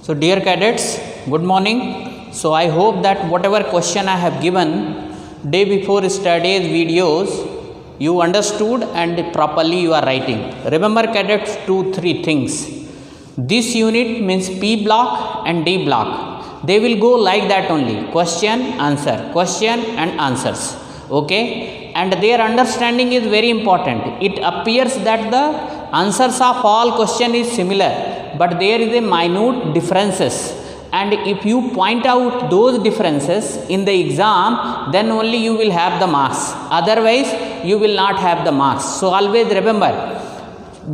So dear cadets, good morning. So I hope that whatever question I have given day before yesterday's videos, you understood and properly you are writing. Remember cadets, 2-3 things. This unit means P block and D block. They will go like that only. Question, and answers. Okay. And their understanding is very important. It appears that the answers of all question is similar, but there is a minute differences. And if you point out those differences in the exam, then only you will have the marks. Otherwise, you will not have the marks. So always remember,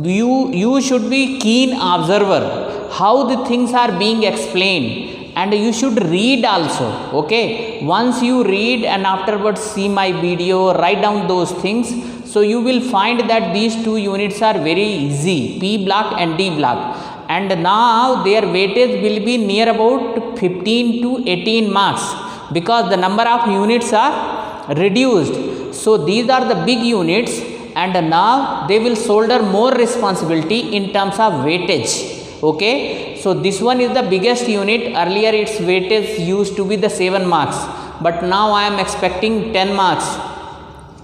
you should be keen observer how the things are being explained. And you should read also, okay? Once you read and afterwards see my video, write down those things. So you will find that these two units are very easy, P block and D block. And now their weightage will be near about 15 to 18 marks because the number of units are reduced. So these are the big units and now they will shoulder more responsibility in terms of weightage. Okay, so this one is the biggest unit. Earlier its weightage used to be the 7 marks, but now I am expecting 10 marks.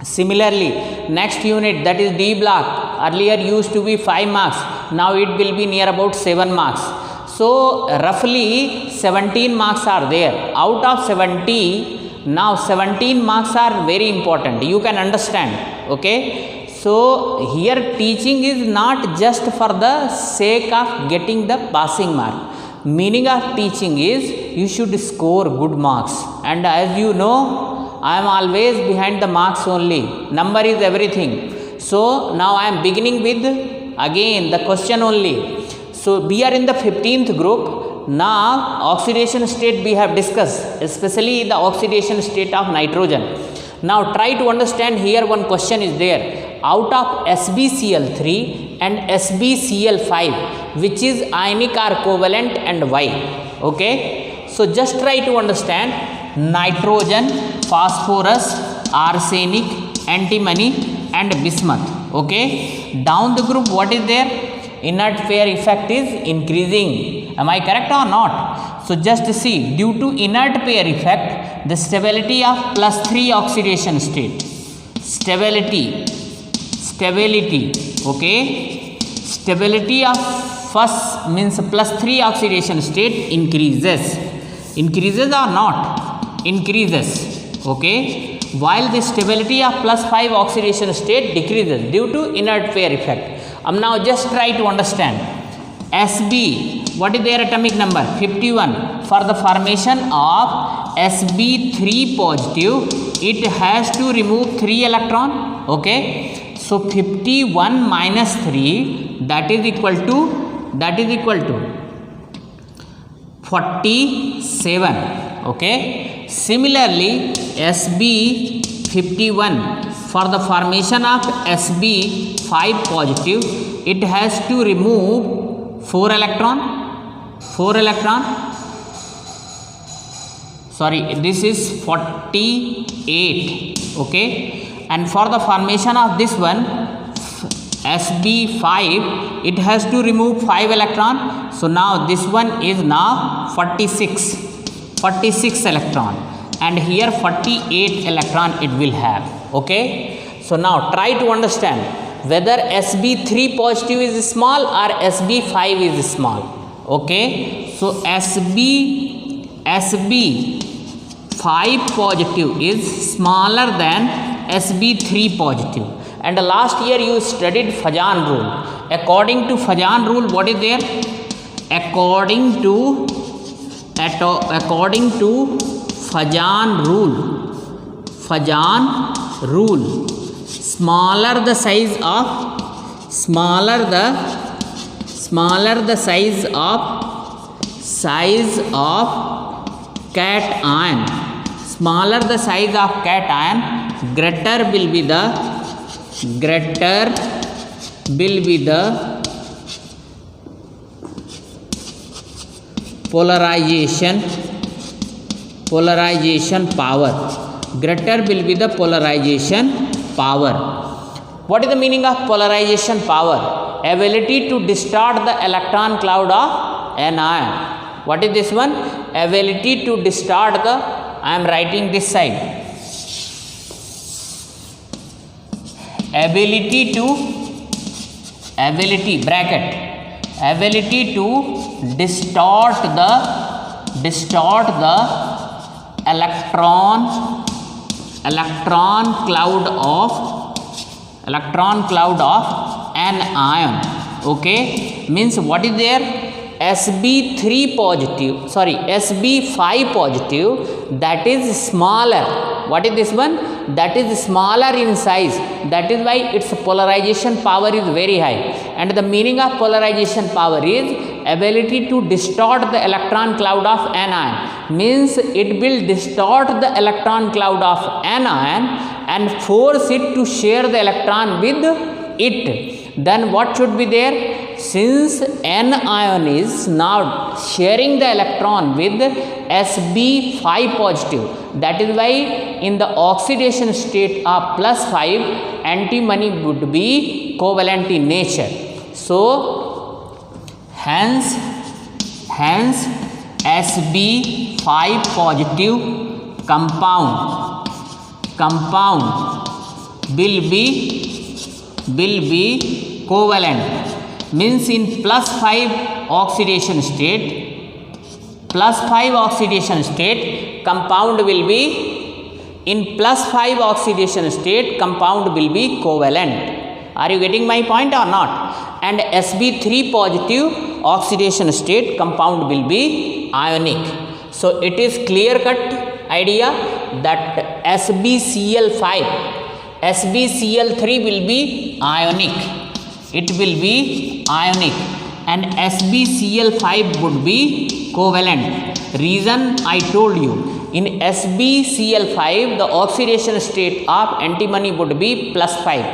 Similarly, next unit, that is D block, earlier used to be 5 marks, now it will be near about 7 marks. So roughly 17 marks are there. Out of 70, now 17 marks are very important. You can understand. Okay. So here teaching is not just for the sake of getting the passing mark. Meaning of teaching is you should score good marks. And as you know, I am always behind the marks only. Number is everything. So now I am beginning with again the question only. So we are in the 15th group. Now oxidation state we have discussed, especially the oxidation state of nitrogen. Now try to understand, here one question is there. Out of SbCl3 and SbCl5, which is ionic are covalent and why? Okay. So just try to understand nitrogen, phosphorus, arsenic, antimony and bismuth. Okay. Down the group what is there? Inert pair effect is increasing. Am I correct or not? So just see, due to inert pair effect, the stability of +3 oxidation state. Stability, okay. Stability of first means +3 oxidation state increases. Increases or not? Increases, okay. While the stability of +5 oxidation state decreases due to inert pair effect. Now just try to understand. Sb, what is their atomic number? 51. For the formation of Sb3 positive, it has to remove 3 electron, okay. So 51 minus 3, that is equal to 47, okay. Similarly, Sb51, for the formation of Sb5 positive, it has to remove 4 electron. Sorry, this is 48, okay. And for the formation of this one, Sb5, it has to remove 5 electron. So now this one is now 46 electron. And here 48 electron it will have. Okay. So now try to understand whether Sb3 positive is small or Sb5 is small. Okay. So Sb5 positive is smaller than Sb3 positive. And last year you studied Fajan rule. According to Fajan rule, what is there? According to Fajan rule, smaller the size of cation, smaller the size of cation, greater will be the polarization power. Greater will be the polarization power. What is the meaning of polarization power? Ability to distort the electron cloud of an ion. What is this one? Ability to distort the, I am writing this side, ability bracket, ability to distort the electron cloud of an ion. Okay, means what is there? Sb3 positive, sorry, Sb5 positive, that is smaller. What is this one? That is smaller in size. That is why its polarization power is very high. And the meaning of polarization power is ability to distort the electron cloud of an ion. Means it will distort the electron cloud of an ion and force it to share the electron with it. Then what should be there? Since an ion is now sharing the electron with Sb5 positive, that is why in the oxidation state of +5, antimony would be covalent in nature. So hence Sb5 positive compound will be covalent. Means in +5 oxidation state, compound will be, in +5 oxidation state, compound will be covalent. Are you getting my point or not? And Sb3 positive oxidation state, compound will be ionic. So it is clear cut idea that SbCl3 will be ionic. It will be ionic, and SbCl5 would be covalent. Reason I told you, in SbCl5 the oxidation state of antimony would be +5,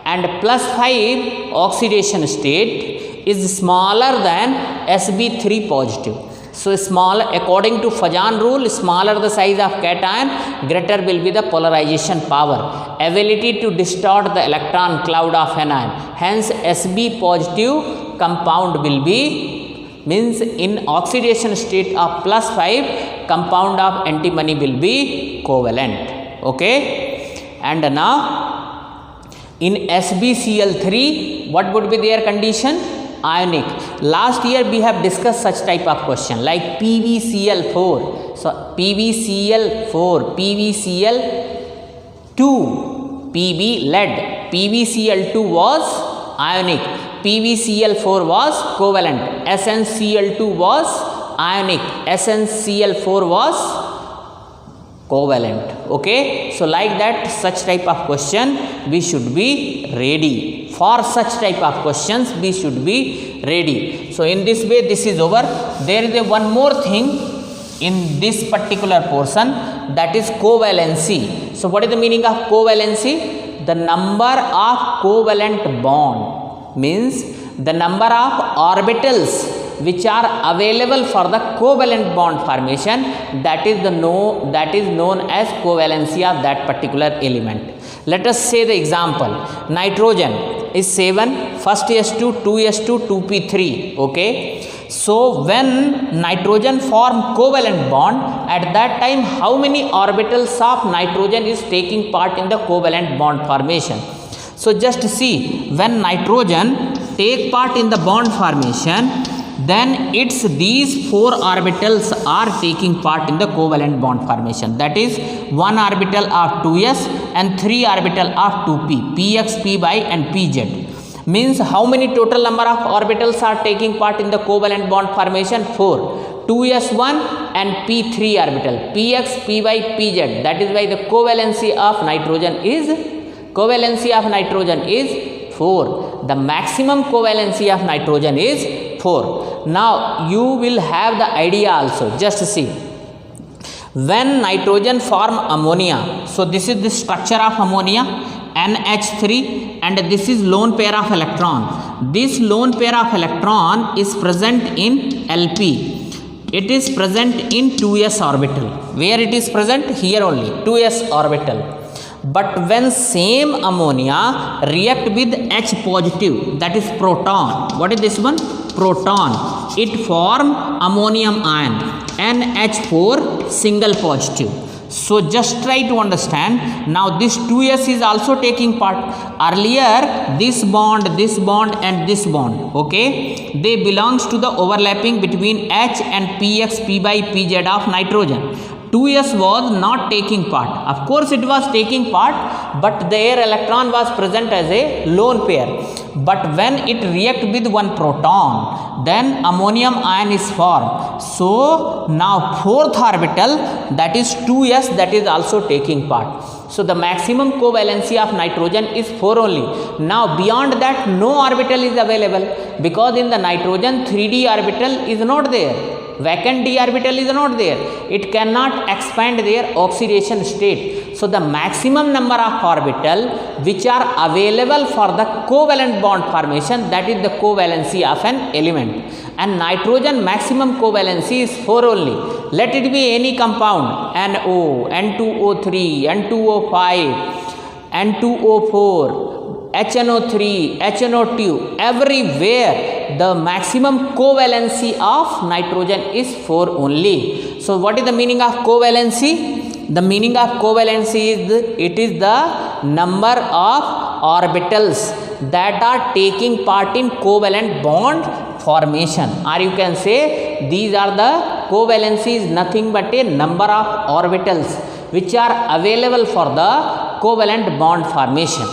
and +5 oxidation state is smaller than Sb3 positive. So smaller, according to Fajan rule, smaller the size of cation, greater will be the polarization power, ability to distort the electron cloud of an ion. Hence Sb positive compound will be, means in oxidation state of +5, compound of antimony will be covalent. Okay, and now in SbCl3, what would be their condition? Ionic. Last year we have discussed such type of question like PbCl4. So PbCl4, PbCl2, Pb lead, PbCl2 was ionic, PbCl4 was covalent, SnCl2 was ionic, SnCl4 was covalent. Okay, so like that, such type of question we should be ready. For such type of questions we should be ready. So in this way this is over. There is one more thing in this particular portion, that is covalency. So what is the meaning of covalency? The number of covalent bond, means the number of orbitals which are available for the covalent bond formation, that is known as covalency of that particular element. Let us say the example. Nitrogen is 7, first S2, 2S2, 2p3. Okay, so when nitrogen form covalent bond, at that time how many orbitals of nitrogen is taking part in the covalent bond formation? So just see, when nitrogen take part in the bond formation, then it's these 4 orbitals are taking part in the covalent bond formation. That is 1 orbital of 2s and 3 orbital of 2p, px, py and pz. Means how many total number of orbitals are taking part in the covalent bond formation? 4. 2s1 and p3 orbital, px, py, pz. That is why the covalency of nitrogen is 4. The maximum covalency of nitrogen is 4. Now you will have the idea also. Just see, when nitrogen form ammonia, so this is the structure of ammonia, NH3, and this is lone pair of electron. This lone pair of electron is present in LP. It is present in 2s orbital. Where it is present? Here only, 2s orbital. But when same ammonia react with H positive, that is proton. What is this one? proton, it form ammonium ion, NH4 single positive. So just try to understand. Now this 2s is also taking part. Earlier this bond and this bond, okay, they belongs to the overlapping between H and Px p by pz of nitrogen. 2s was not taking part. Of course it was taking part, but their electron was present as a lone pair. But when it react with one proton, then ammonium ion is formed. So now fourth orbital, that is 2s, that is also taking part. So the maximum covalency of nitrogen is 4 only. Now beyond that no orbital is available, because in the nitrogen 3d orbital is not there. Vacant d orbital is not there. It cannot expand their oxidation state. So the maximum number of orbital which are available for the covalent bond formation, that is the covalency of an element. And nitrogen maximum covalency is 4 only. Let it be any compound, NO, N2O3, N2O5, N2O4, HNO3, HNO2, everywhere the maximum covalency of nitrogen is 4 only. So what is the meaning of covalency? The meaning of covalency is it is the number of orbitals that are taking part in covalent bond formation, or you can say these are the covalency is nothing but a number of orbitals which are available for the covalent bond formation.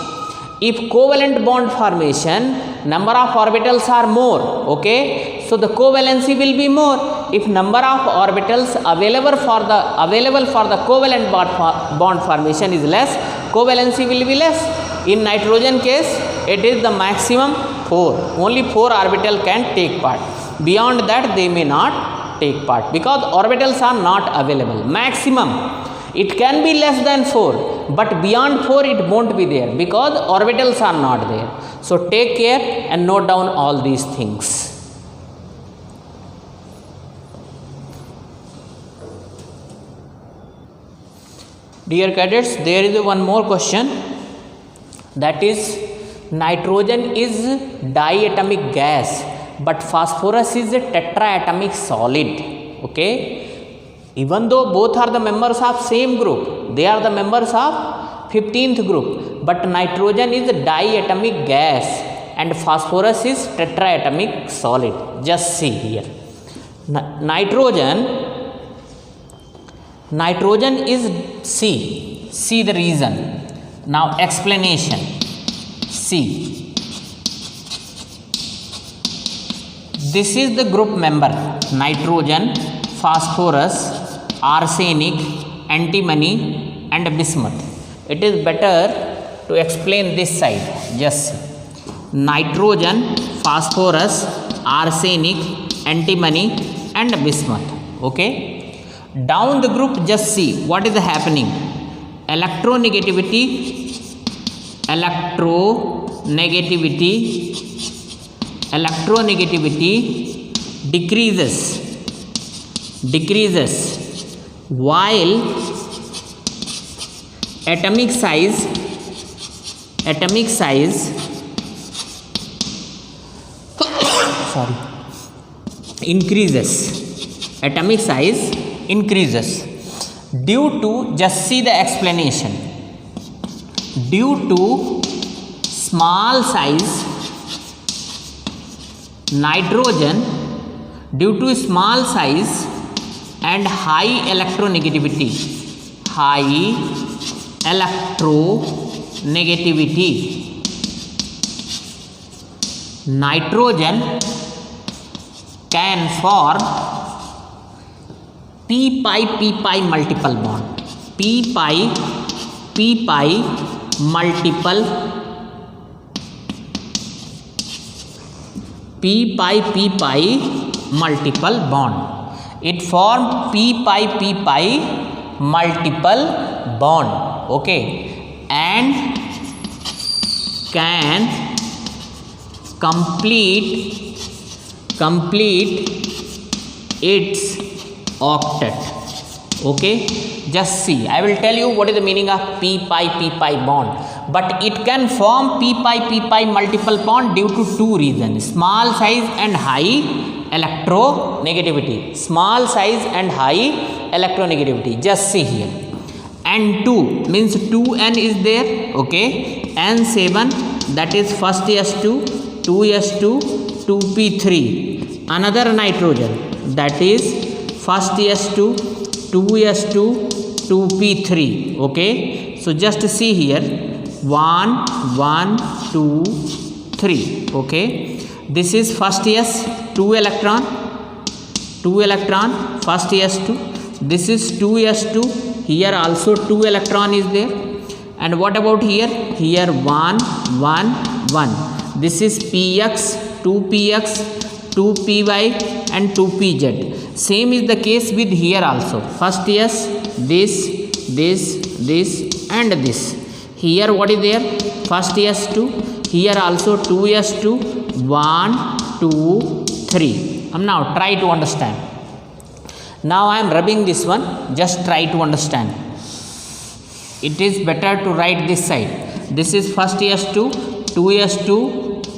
If covalent bond formation, number of orbitals are more, okay, so the covalency will be more. If number of orbitals available for the covalent bond formation is less, covalency will be less. In nitrogen case, it is the maximum 4. Only 4 orbital can take part. Beyond that they may not take part, because orbitals are not available. Maximum. It can be less than 4, but beyond 4 it won't be there, because orbitals are not there. So take care and note down all these things. Dear cadets, there is one more question, that is nitrogen is diatomic gas, but phosphorus is a tetraatomic solid, okay. Even though both are the members of same group, they are the members of 15th group, but nitrogen is a diatomic gas and phosphorus is tetraatomic solid. Just see here. Nitrogen is C. See the reason. Now explanation. C. This is the group member: nitrogen, phosphorus, arsenic, antimony and bismuth. It is better to explain this side. Just see. Nitrogen, phosphorus, arsenic, antimony and bismuth. Okay. Down the group, just see what is happening. Electronegativity decreases while atomic size increases. Atomic size increases due to, just see the explanation, due to small size nitrogen, due to small size and high electronegativity, nitrogen can form p-pi multiple bond, p-pi multiple bond. It formed p-pi multiple bond, okay, and can complete its octet, okay. Just see, I will tell you what is the meaning of p-pi bond. but it can form p pi multiple bond due to two reasons: small size and high electronegativity. Small size and high electronegativity. Just see here. N2 means 2N is there. Okay. N7, that is first S2, 2S2, 2P3. Another nitrogen, that is first S2, 2S2, 2P3. Okay. So just see here. 1, 1, 2, 3. Okay. This is first S, 2 electron, first S2. This is 2S2. Here also 2 electron is there. And what about here? Here 1, 1, 1. This is Px, 2Px, 2Py and 2Pz. Same is the case with here also. First S, this and this. Here what is there? First S2. Here also 2S2. 1, 2, 3. Now try to understand. Now I am rubbing this one. Just try to understand. It is better to write this side. This is first S2, 2S2,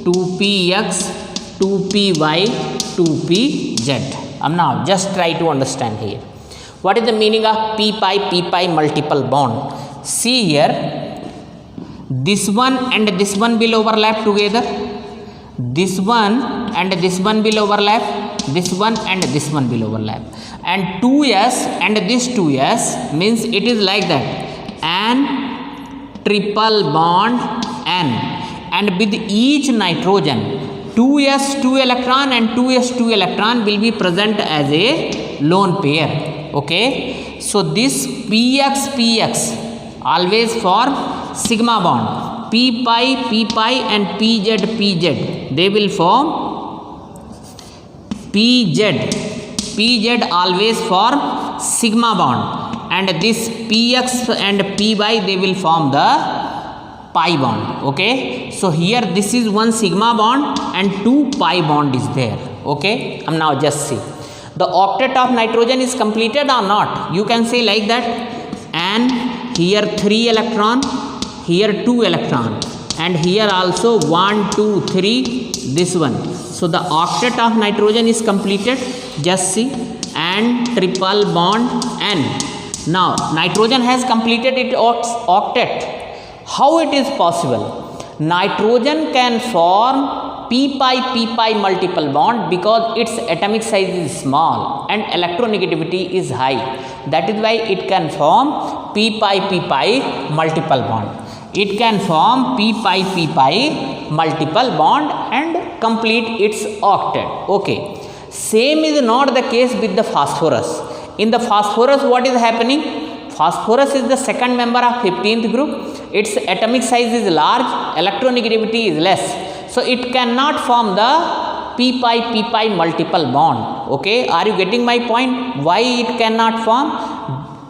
2Px, 2Py, 2Pz. Now just try to understand here. What is the meaning of p pi multiple bond? See here. This one and this one will overlap together. This one and this one will overlap. This one and this one will overlap. And 2s and this 2s means it is like that. N triple bond N. And with each nitrogen, 2s 2 electron and 2s 2 electron will be present as a lone pair. Okay. So this px always form sigma bond. P pi and pz, they will form pz always form sigma bond, and this px and py, they will form the pi bond. Okay. So here this is one sigma bond and 2 pi bond is there. Okay. Now just see. The octet of nitrogen is completed or not? You can say like that. And here 3 electron, here 2 electron, and here also 1, 2, 3, this one. So the octet of nitrogen is completed. Just see. And triple bond N. Now nitrogen has completed its octet. How it is possible? Nitrogen can form p pi multiple bond because its atomic size is small and electronegativity is high. That is why it can form p pi multiple bond. It can form p pi multiple bond and complete its octet. Okay. Same is not the case with the phosphorus. In the phosphorus, what is happening? Phosphorus is the second member of 15th group. Its atomic size is large, electronegativity is less. So it cannot form the p pi multiple bond. Okay. Are you getting my point? Why it cannot form?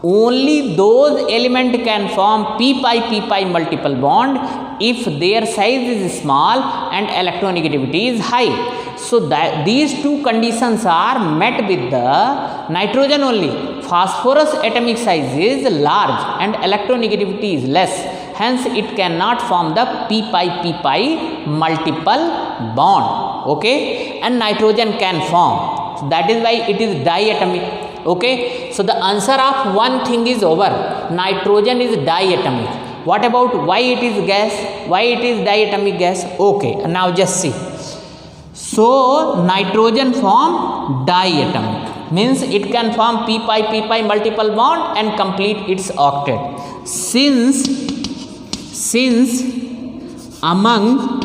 Only those elements can form p pi multiple bond if their size is small and electronegativity is high. So that these two conditions are met with the nitrogen only. Phosphorus atomic size is large and electronegativity is less. Hence it cannot form the p pi multiple bond. Okay. And nitrogen can form. So that is why it is diatomic. Okay. So the answer of one thing is over. Nitrogen is diatomic. What about why it is gas? Why it is diatomic gas? Okay. Now just see. So nitrogen form diatomic. Means it can form p pi multiple bond and complete its octet. Since among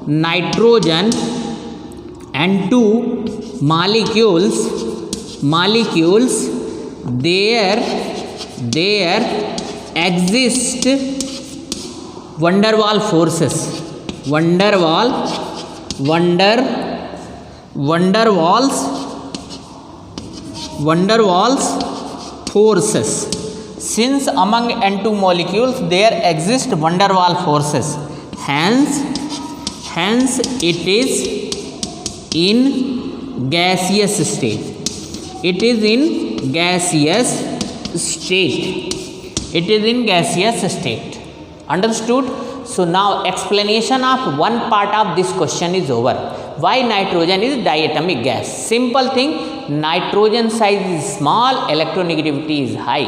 nitrogen and two molecules there exist van der Waals forces. Van der Waals forces. Since among N2 molecules there exist van der Waals forces, hence it is in gaseous state. It is in gaseous state. It is in gaseous state. Understood? So now explanation of one part of this question is over. Why nitrogen is diatomic gas? Simple thing, nitrogen size is small, electronegativity is high.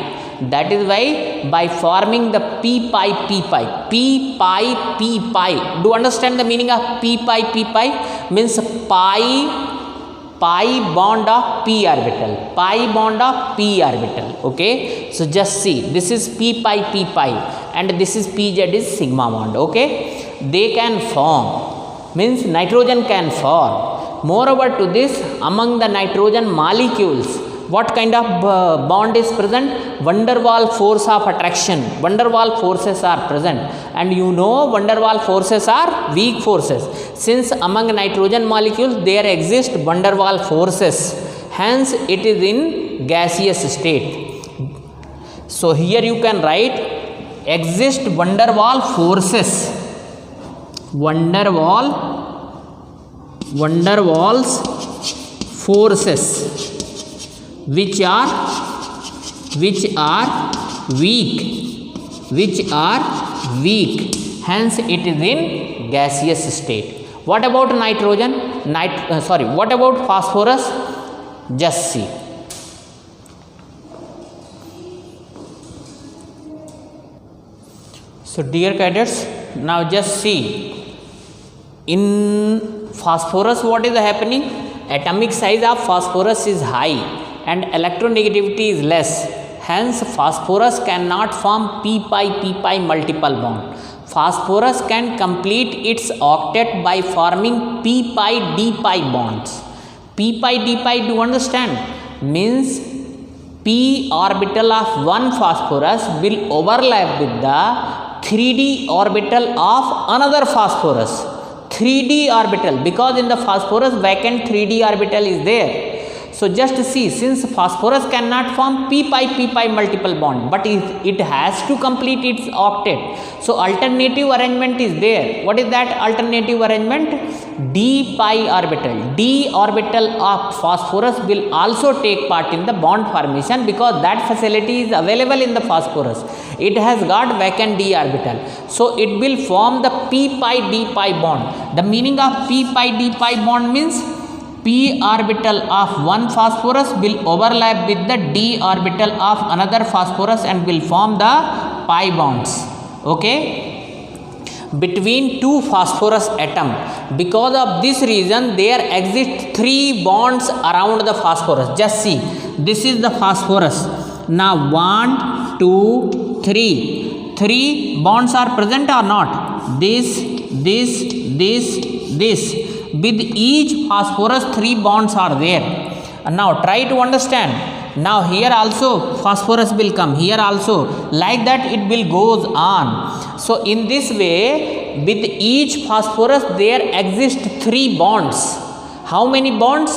That is why by forming the p pi, do you understand the meaning of p pi? Means pi bond of p orbital, okay. So just see, this is p pi and this is pz is sigma bond, okay. They can form, means nitrogen can form. Moreover to this, among the nitrogen molecules, what kind of bond is present? Van der Waals force of attraction, Van der Waals forces are present, and you know Van der Waals forces are weak forces. Since among nitrogen molecules there exist Van der Waals forces, hence it is in gaseous state. So here you can write exist Van der Waals forces, Van der Waals forces which are weak, hence it is in gaseous state. What about nitrogen? What about phosphorus? Just see. So dear cadets, now just see, in phosphorus what is happening? Atomic size of phosphorus is high and electronegativity is less, hence phosphorus cannot form p pi multiple bond. Phosphorus can complete its octet by forming p pi d pi bonds. P pi d pi, do you understand? Means p orbital of one phosphorus will overlap with the 3d orbital of another phosphorus. 3d orbital, because in the phosphorus vacant 3d orbital is there. So just see, since phosphorus cannot form p pi multiple bond, but it has to complete its octet. So alternative arrangement is there. What is that alternative arrangement? D pi orbital. D orbital of phosphorus will also take part in the bond formation, because that facility is available in the phosphorus. It has got vacant d orbital. So it will form the p pi d pi bond. The meaning of p pi d pi bond means p orbital of one phosphorus will overlap with the d orbital of another phosphorus and will form the pi bonds, okay, between two phosphorus atom. Because of this reason there exist 3 bonds around the phosphorus. Just see, this is the phosphorus. Now 1 2 3 bonds are present or not? This. With each phosphorus 3 bonds are there. And now try to understand. Now here also phosphorus will come, here also, like that it will goes on. So in this way, with each phosphorus there exist 3 bonds. How many bonds?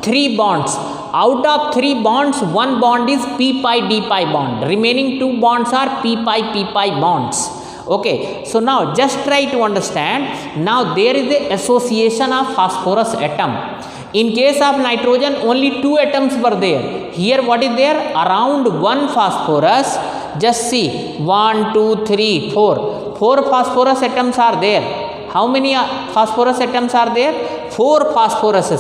3 bonds. Out of 3 bonds, 1 bond is p pi d pi bond. Remaining 2 bonds are p pi bonds. Okay, so now just try to understand. Now there is a association of phosphorus atom. In case of nitrogen, only 2 atoms were there. Here what is there? Around 1 phosphorus. Just see, 1 2 3 4 phosphorus atoms are there. How many phosphorus atoms are there? 4 phosphorus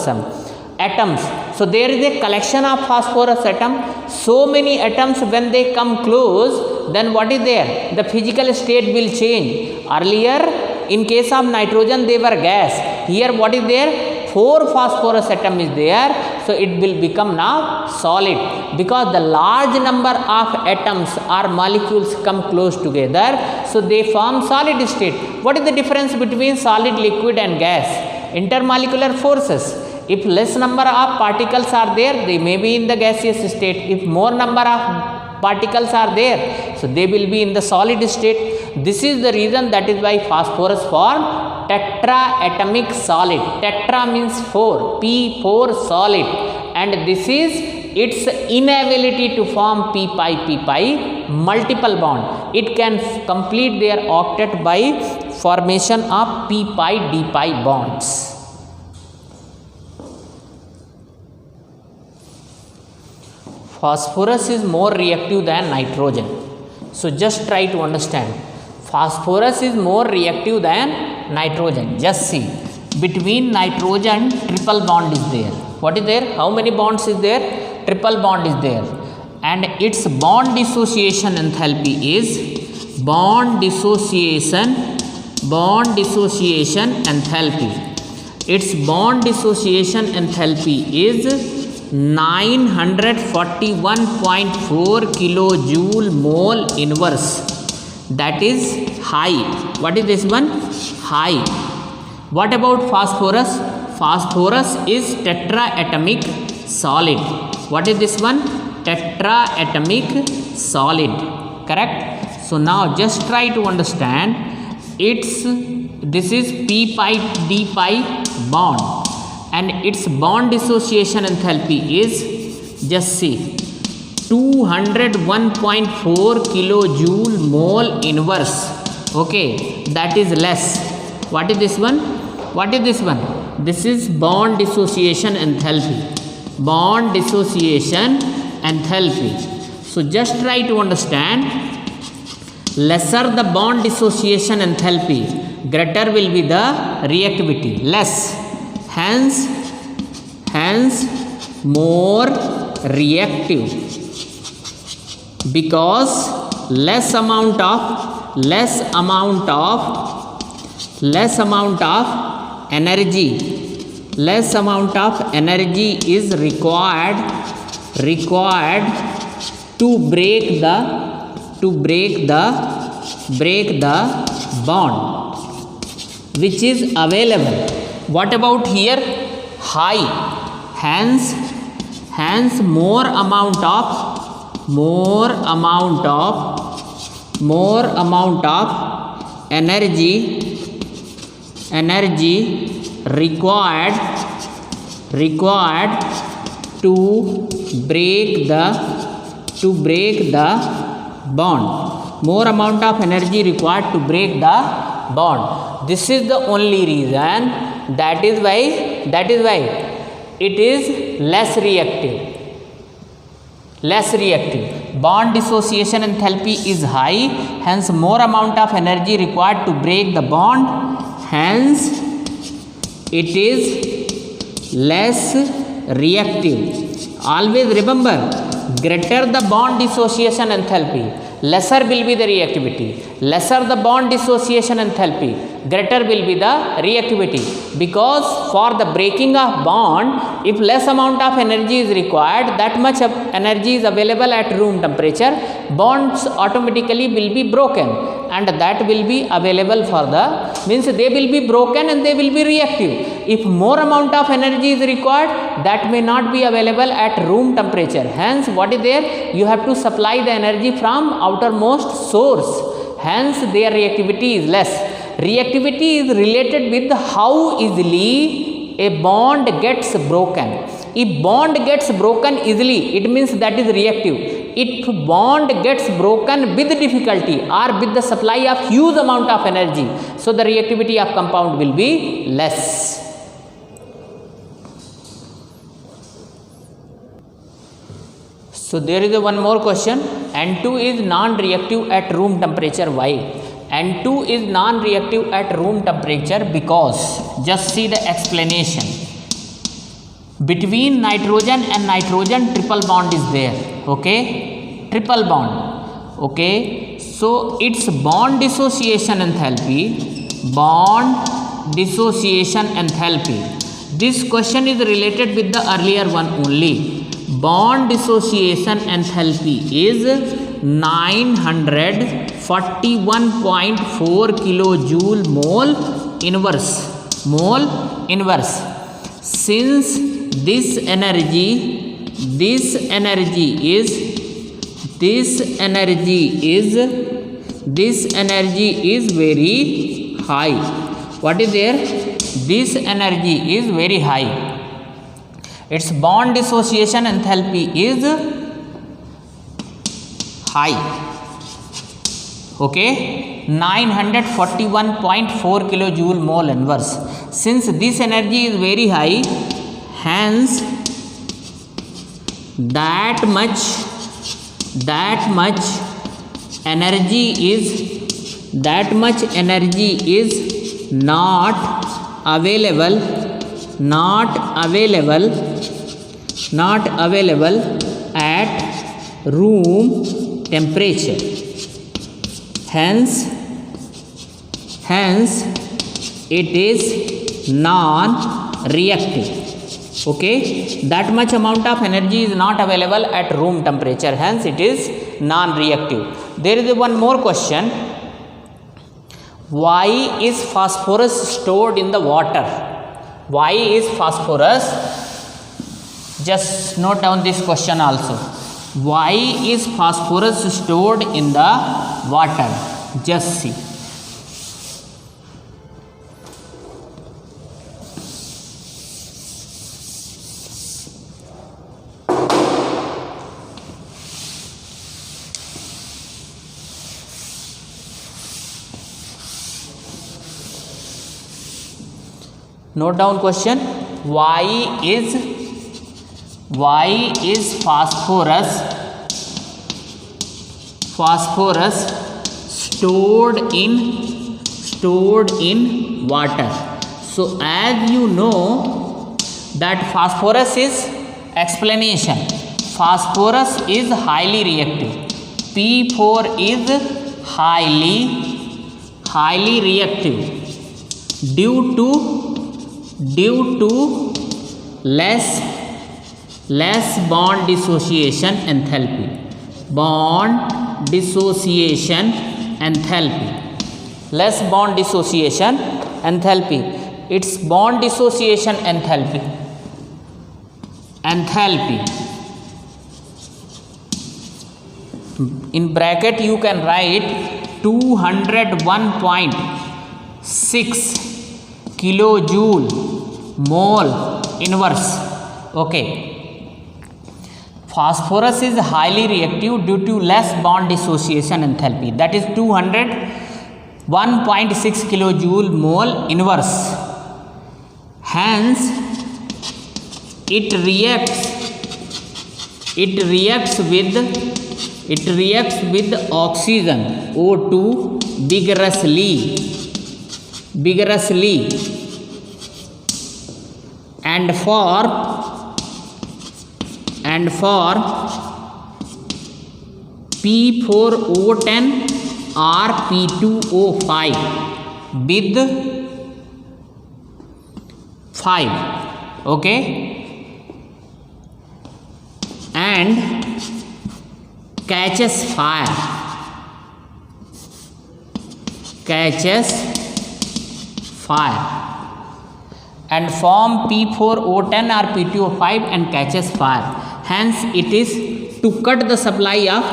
atoms. So there is a collection of phosphorus atom. So many atoms, when they come close, then what is there? The physical state will change. Earlier, in case of nitrogen, they were gas. Here what is there? 4 phosphorus atom is there. So it will become now solid, because the large number of atoms or molecules come close together. So they form solid state. What is the difference between solid, liquid and gas? Intermolecular forces. If less number of particles are there, they may be in the gaseous state. If more number of particles are there, so they will be in the solid state. This is the reason, that is why phosphorus form tetraatomic solid. Tetra means 4, P4 solid, and this is its inability to form p pi multiple bond. It can complete their octet by formation of p pi d pi bonds. Phosphorus is more reactive than nitrogen. So just try to understand. Phosphorus is more reactive than nitrogen. Just see, between nitrogen triple bond is there. What is there? How many bonds is there? Triple bond is there, and its bond dissociation enthalpy is bond dissociation enthalpy. Its bond dissociation enthalpy is 941.4 kilojoule mole inverse. That is high. What is this one? High. What about phosphorus? Phosphorus is tetraatomic solid. What is this one? Tetraatomic solid. Correct? So now just try to understand. This is p pi d pi bond, and its bond dissociation enthalpy is, just see, 201.4 kilojoule mole inverse. Okay, that is less. What is this one? What is this one? This is bond dissociation enthalpy. Bond dissociation enthalpy. So just try to understand. Lesser the bond dissociation enthalpy, greater will be the reactivity. Less, hence more reactive, because less amount of energy is required to break the bond, which is available. What about here? High. Hence more amount of energy required to break the bond. More amount of energy required to break the bond. This is the only reason. That is why it is less reactive. Bond dissociation enthalpy is high, hence more amount of energy required to break the bond, hence it is less reactive. Always remember, greater the bond dissociation enthalpy, lesser will be the reactivity. Lesser the bond dissociation enthalpy, greater will be the reactivity. Because for the breaking of bond, if less amount of energy is required, that much of energy is available at room temperature, bonds automatically will be broken, and that will be available for the, means they will be broken and they will be reactive. If more amount of energy is required, that may not be available at room temperature. Hence what is there? You have to supply the energy from outermost source. Hence their reactivity is less. Reactivity is related with how easily a bond gets broken. If bond gets broken easily, it means that is reactive. If bond gets broken with difficulty or with the supply of huge amount of energy, so the reactivity of compound will be less. So there is one more question. N2 is non-reactive at room temperature. Why? N2 is non-reactive at room temperature because, just see the explanation. Between nitrogen and nitrogen triple bond is there. Okay, triple bond. Okay, so its bond dissociation enthalpy. This question is related with the earlier one only. Bond dissociation enthalpy is 941.4 kilojoule mole inverse. Since this energy is very high. What is there? This energy is very high. Its bond dissociation enthalpy is high. Okay, 941.4 kilojoule mole inverse. Since this energy is very high, hence that much energy is not available at room temperature. Hence it is non-reactive. Okay, that much amount of energy is not available at room temperature, hence it is non-reactive. There is one more question. Why is phosphorus stored in the water? Why is phosphorus? Just note down this question also. Why is phosphorus stored in the water? Just see. Note down question. Why is phosphorus stored in water? So as you know that phosphorus is explanation. Phosphorus is highly reactive. P4 is highly reactive due to less bond dissociation enthalpy. Less bond dissociation enthalpy. Its bond dissociation enthalpy. In bracket you can write 201.6 kilojoule mole inverse. Okay, phosphorus is highly reactive due to less bond dissociation enthalpy, that is 201.6 kilojoule mole inverse. Hence it reacts with oxygen O2 vigorously and for P4O10 or P2O5 with 5. Okay, and catches fire and form P4O10 or P2O5 and catches fire. Hence it is to cut the supply of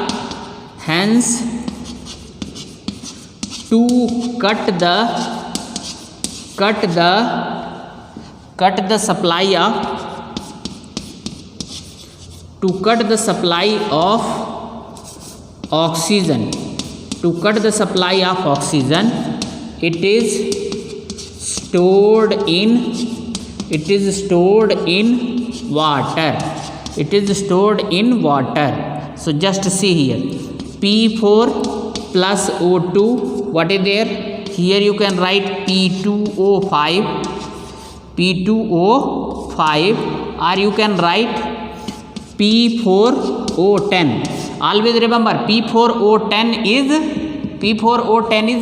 oxygen. It is stored in water. So just see here, P4 plus O2, what is there? Here you can write P2O5 or you can write P4O10. Always remember P4O10 is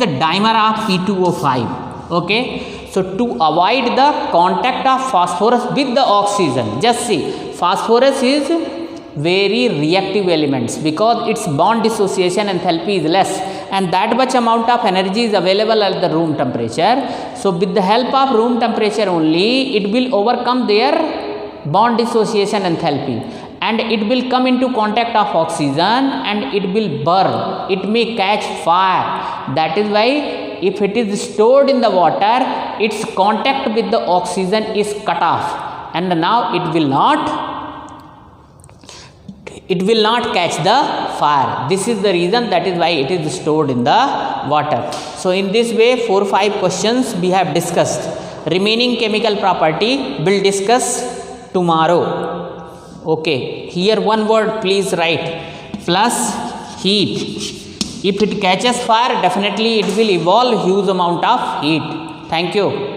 the dimer of P2O5. Okay, so to avoid the contact of phosphorus with the oxygen, just see, phosphorus is very reactive elements because its bond dissociation enthalpy is less and that much amount of energy is available at the room temperature. So with the help of room temperature only, it will overcome their bond dissociation enthalpy and it will come into contact of oxygen and it will burn. It may catch fire. That is why if it is stored in the water, its contact with the oxygen is cut off and now it will not catch the fire. This is the reason, that is why it is stored in the water. So in this way 4-5 questions we have discussed. Remaining chemical property will discuss tomorrow. Okay, here one word please write, plus heat. If it catches fire, definitely it will evolve huge amount of heat. Thank you.